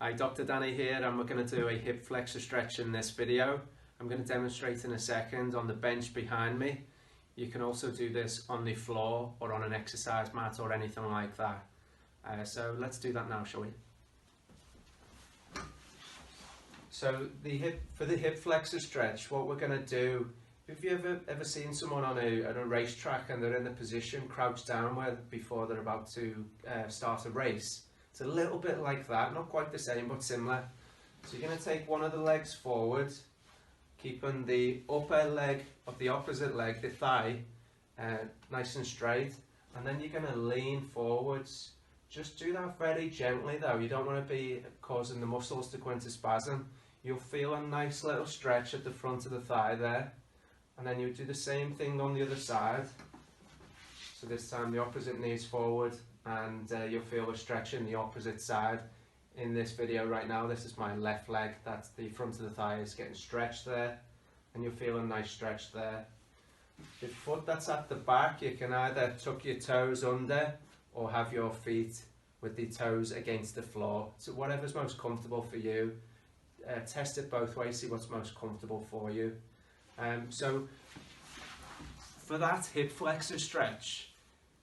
Hi, Dr. Danny here, and we're going to do a hip flexor stretch in this video. I'm going to demonstrate in a second on the bench behind me. You can also do this on the floor or on an exercise mat or anything like that. So let's do that now, shall we? So for the hip flexor stretch, what we're going to do, have you ever seen someone on a racetrack and they're in the position crouched downward before they're about to start a race? It's a little bit like that, not quite the same but similar. So you're going to take one of the legs forward, keeping the upper leg of the opposite leg, the thigh, nice and straight, and then you're going to lean forwards. Just do that very gently though, you don't want to be causing the muscles to go into spasm. You'll feel a nice little stretch at the front of the thigh there, and then you do the same thing on the other side. So this time the opposite knee's forward, and you'll feel a stretch in the opposite side. In this video right now, this is my left leg, that's the front of the thigh is getting stretched there, and you'll feel a nice stretch there. The foot that's at the back, you can either tuck your toes under or have your feet with the toes against the floor. So whatever's most comfortable for you, test it both ways, see what's most comfortable for you. So for that hip flexor stretch,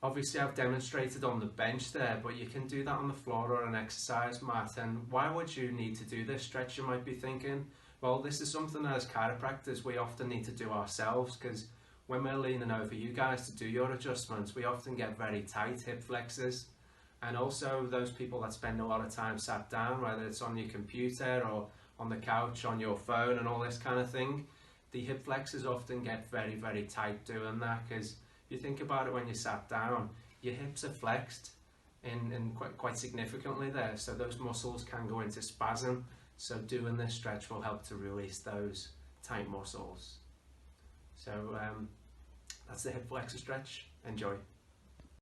obviously I've demonstrated on the bench there, but you can do that on the floor or an exercise mat. And why would you need to do this stretch, you might be thinking? Well, this is something that as chiropractors we often need to do ourselves, because when we're leaning over you guys to do your adjustments, we often get very tight hip flexors. And also those people that spend a lot of time sat down, whether it's on your computer or on the couch, on your phone and all this kind of thing, the hip flexors often get very, very tight doing that, because if you think about it, when you sat down, your hips are flexed in quite significantly there, so those muscles can go into spasm. So doing this stretch will help to release those tight muscles. So that's the hip flexor stretch. Enjoy.